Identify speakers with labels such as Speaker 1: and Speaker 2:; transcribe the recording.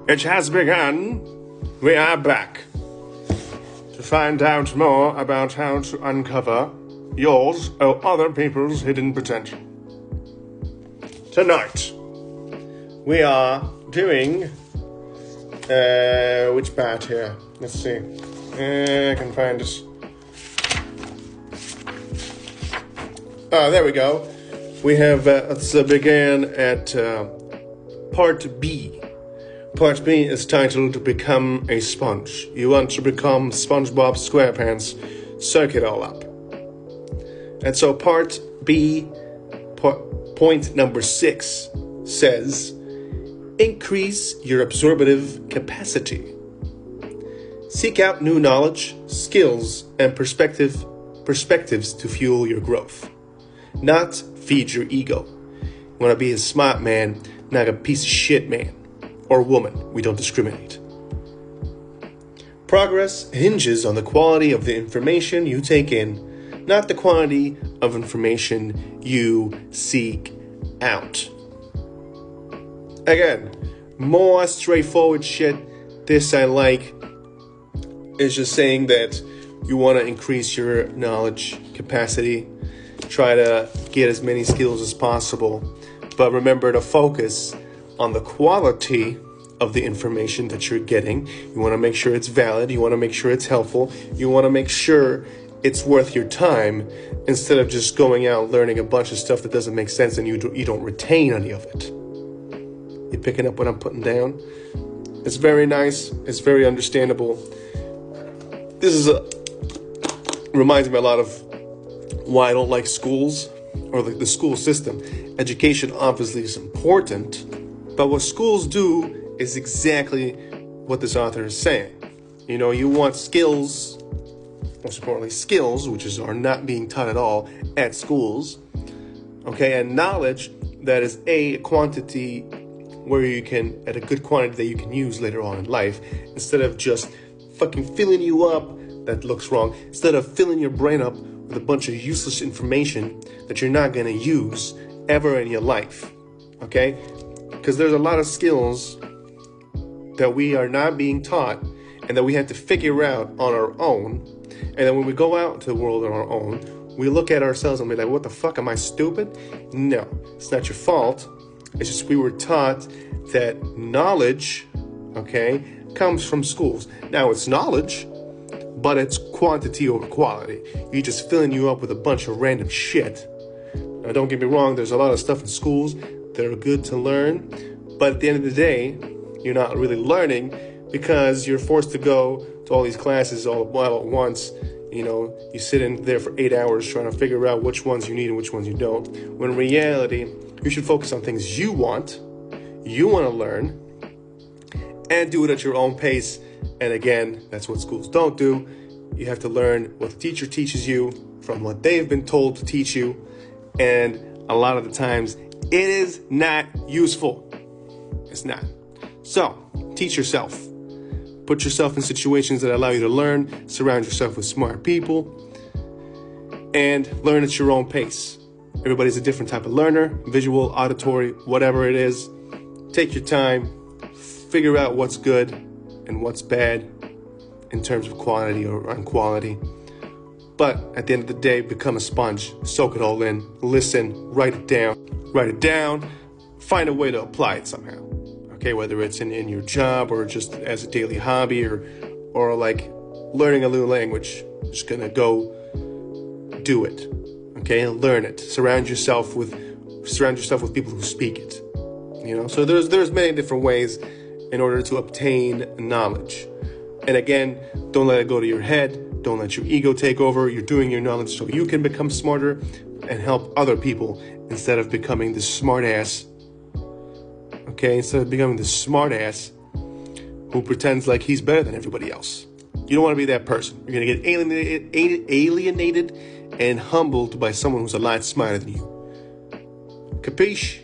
Speaker 1: It has begun. We are back to find out more about how to uncover yours or other people's hidden potential. Tonight, we are doing, which part here? Let's see. I can find it. There we go. We have, let's begin at part B. Part B is titled Become a Sponge. You want to become SpongeBob SquarePants, soak it all up. And so part B, point number 6 says, increase your absorptive capacity. Seek out new knowledge, skills, and perspectives to fuel your growth. Not feed your ego. You want to be a smart man, not a piece of shit man. Or woman, we don't discriminate. Progress hinges on the quality of the information you take in, not the quantity of information you seek out. Again, more straightforward shit. This I like. It's just saying that you want to increase your knowledge capacity. Try to get as many skills as possible. But remember to focus on the quality of the information that you're getting. You want to make sure it's valid. You want to make sure it's helpful. You want to make sure it's worth your time instead of just going out learning a bunch of stuff that doesn't make sense and you don't retain any of it. You picking up what I'm putting down? It's very nice. It's very understandable. This reminds me a lot of why I don't like schools or the school system. Education obviously is important, but what schools do is exactly what this author is saying. You know, you want skills, most importantly skills, which are not being taught at all at schools, okay, and knowledge that is a quantity where you can, at a good quantity that you can use later on in life, instead of just fucking filling you up, that looks wrong, instead of filling your brain up with a bunch of useless information that you're not going to use ever in your life, okay? Because there's a lot of skills that we are not being taught and that we have to figure out on our own. And then when we go out into the world on our own, we look at ourselves and be like, what the fuck, am I stupid? No, it's not your fault. It's just we were taught that knowledge, okay, comes from schools. Now it's knowledge, but it's quantity over quality. You're just filling you up with a bunch of random shit. Now don't get me wrong, there's a lot of stuff in schools that are good to learn, but at the end of the day, you're not really learning because you're forced to go to all these classes all at once. You know, you sit in there for 8 hours trying to figure out which ones you need and which ones you don't. When in reality, you should focus on things you want to learn, and do it at your own pace. And again, that's what schools don't do. You have to learn what the teacher teaches you from what they've been told to teach you. And a lot of the times, it is not useful. It's not. So, teach yourself. Put yourself in situations that allow you to learn. Surround yourself with smart people. And learn at your own pace. Everybody's a different type of learner. Visual, auditory, whatever it is. Take your time. Figure out what's good and what's bad in terms of quantity or unquality. But at the end of the day, become a sponge. Soak it all in. Listen. Write it down. Find a way to apply it somehow. Okay, whether it's in your job or just as a daily hobby or like learning a new language. Just gonna go do it. Okay, learn it. Surround yourself with people who speak it. You know, so there's many different ways in order to obtain knowledge. And again, don't let it go to your head. Don't let your ego take over. You're doing your knowledge so you can become smarter and help other people instead of becoming the smart ass. Okay, instead of becoming the smart ass who pretends like he's better than everybody else. You don't want to be that person. You're going to get alienated and humbled by someone who's a lot smarter than you. Capiche?